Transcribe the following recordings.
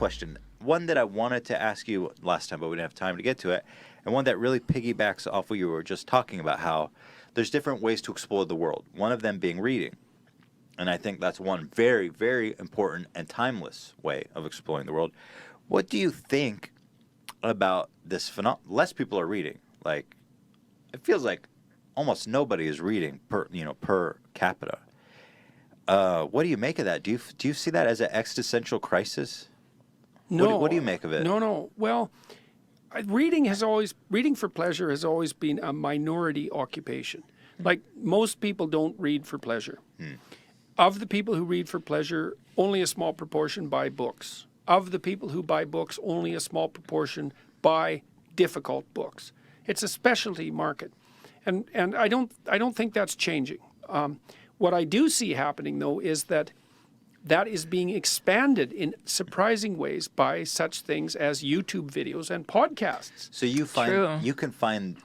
question. One that I wanted to ask you last time, but we didn't have time to get to it, and one that really piggybacks off what you were just talking about, how there's different ways to explore the world. One of them being reading. And I think that's one very, very important and timeless way of exploring the world. What do you think about this phenomenon? Less people are reading. Like, it feels like almost nobody is reading per capita. What do you make of that? Do you see that as an existential crisis? No. What do you make of it? No. Well, reading for pleasure has always been a minority occupation. Like, most people don't read for pleasure. Of the people who read for pleasure, only a small proportion buy books. Of the people who buy books, only a small proportion buy difficult books. It's a specialty market, and I don't think that's changing. What I do see happening, though, is that is being expanded in surprising ways by such things as YouTube videos and podcasts. So you can find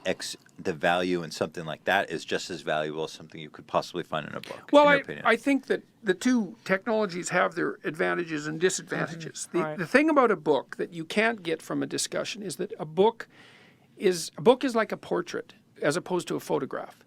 the value in something like that is just as valuable as something you could possibly find in a book. Well, in your opinion. I think that the two technologies have their advantages and disadvantages. Right. The thing about a book that you can't get from a discussion is that a book is like a portrait as opposed to a photograph.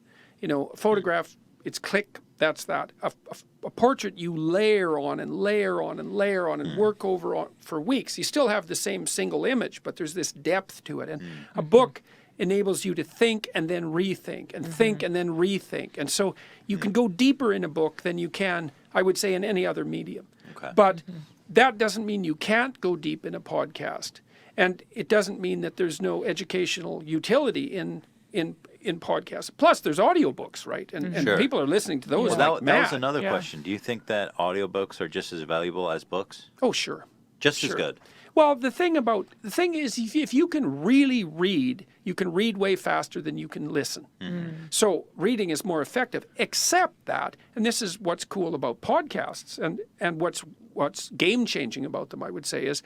A photograph, it's click, that's that. A portrait you layer on and layer on and layer on and work over on for weeks. You still have the same single image, but there's this depth to it. And a book enables you to think and then rethink and think and then rethink. And so you can go deeper in a book than you can, I would say, in any other medium. Okay. But that doesn't mean you can't go deep in a podcast. And it doesn't mean that there's no educational utility in podcasts. Plus, there's audiobooks, right? And Sure. people are listening to those Well, like that was mad. another Yeah. question. Do you think that audiobooks are just as valuable as books? Oh, sure. Just as Sure. good? Well, the thing is, if you can really read, you can read way faster than you can listen. So reading is more effective, except that, and this is what's cool about podcasts, and what's game-changing about them, I would say, is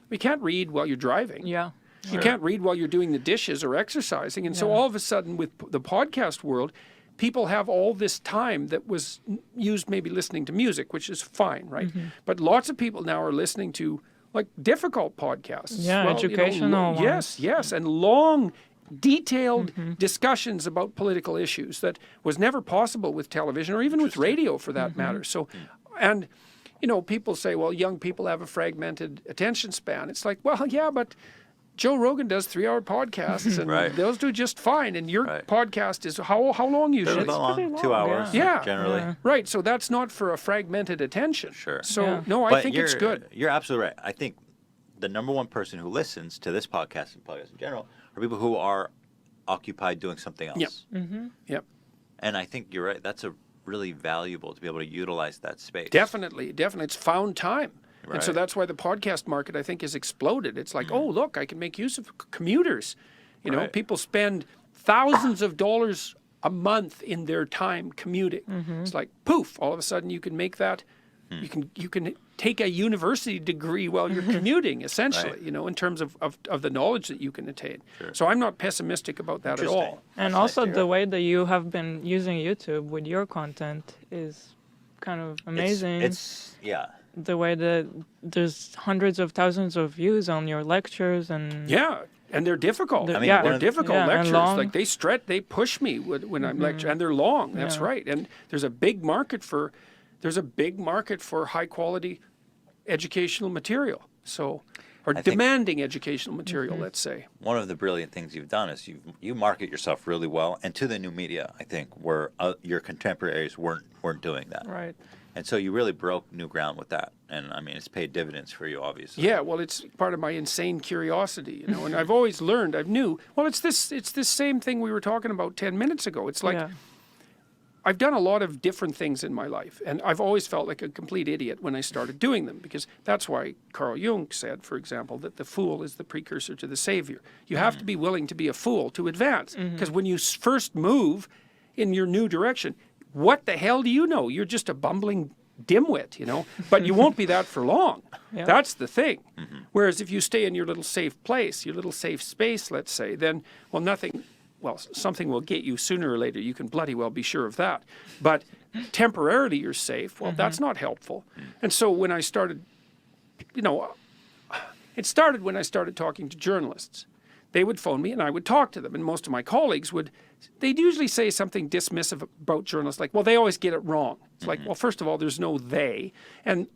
we can't read while you're driving. Yeah. You can't read while you're doing the dishes or exercising. And so all of a sudden with the podcast world, people have all this time that was used maybe listening to music, which is fine, right? But lots of people now are listening to like difficult podcasts. Yeah, educational ones. Yes, and long, detailed discussions about political issues that was never possible with television or even with radio for that matter. So, and people say, well, young people have a fragmented attention span. It's like, well, yeah, but Joe Rogan does 3-hour podcasts, and Right. those do just fine. And your Right. podcast is how long usually? Pretty long, 2 long, hours, yeah. generally. Yeah. Right. So that's not for a fragmented attention. Sure. So Yeah. no, I But think it's good. You're absolutely right. I think the number one person who listens to this podcast and podcasts in general are people who are occupied doing something else. Yep. Yep. And I think you're right. That's really valuable to be able to utilize that space. Definitely. It's found time. And so Right. that's why the podcast market, I think, has exploded. It's like, oh, look, I can make use of commuters. Right. People spend thousands of dollars a month in their time commuting. It's like, poof, all of a sudden you can make that. You can take a university degree while you're commuting, essentially, Right. in terms of the knowledge that you can attain. Sure. So I'm not pessimistic about that at Interesting. all. And That's also nice to the hear. way that you have been using YouTube with your content is kind of amazing. It's the way that there's hundreds of thousands of views on your lectures and Yeah, and they're difficult. I mean, They're one of- difficult yeah, and lectures. long. Like they push me when I'm lecturing, and they're long. That's Yeah. right. And there's a big market for high quality educational material. So, or I think- demanding educational material, let's say. one of the brilliant things you've done is you market yourself really well, and to the new media, I think, where your contemporaries weren't doing that. right. And so you really broke new ground with that. And I mean, it's paid dividends for you, obviously. Yeah, well, it's part of my insane curiosity, and I've always learned. It's this same thing we were talking about 10 minutes ago. It's like, yeah. I've done a lot of different things in my life, and I've always felt like a complete idiot when I started doing them, because that's why Carl Jung said, for example, that the fool is the precursor to the savior. You have to be willing to be a fool to advance, because when you first move in your new direction, what the hell do you know? You're just a bumbling dimwit, but you won't be that for long. Yeah. That's the thing. Whereas if you stay in your little safe place, your little safe space, let's say, then, something will get you sooner or later. You can bloody well be sure of that. But temporarily you're safe. Well, that's not helpful. And so when I started, It started when I started talking to journalists. They would phone me and I would talk to them. And most of my colleagues they'd usually say something dismissive about journalists, like, well, they always get it wrong. It's like, well, first of all, there's no they. And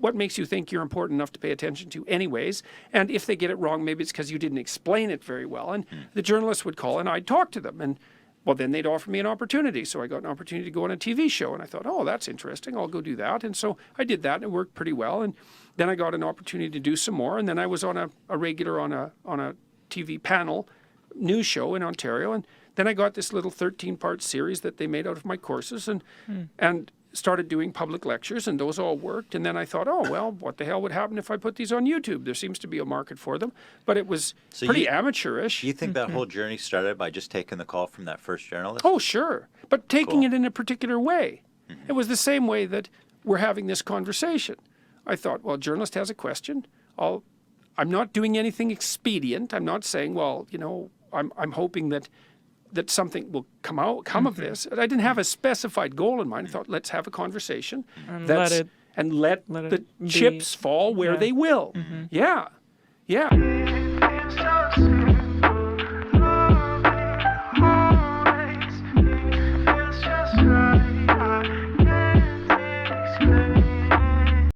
what makes you think you're important enough to pay attention to anyways? And if they get it wrong, maybe it's because you didn't explain it very well. And the journalists would call and I'd talk to them. And well, then they'd offer me an opportunity. So I got an opportunity to go on a TV show. And I thought, oh, that's interesting. I'll go do that. And so I did that and it worked pretty well. And then I got an opportunity to do some more. And then I was on a regular on a TV panel news show in Ontario. And then I got this little 13-part series that they made out of my courses and started doing public lectures, and those all worked. And then I thought, oh, well, what the hell would happen if I put these on YouTube? There seems to be a market for them. But it was pretty amateurish. You think that whole journey started by just taking the call from that first journalist? Oh, sure. But taking it in a particular way. It was the same way that we're having this conversation. I thought, well, a journalist has a question. I'm not doing anything expedient. I'm not saying, well, you know, I'm hoping that something will come of this. I didn't have a specified goal in mind. I thought, let's have a conversation And let the be. chips fall where they will. Yeah.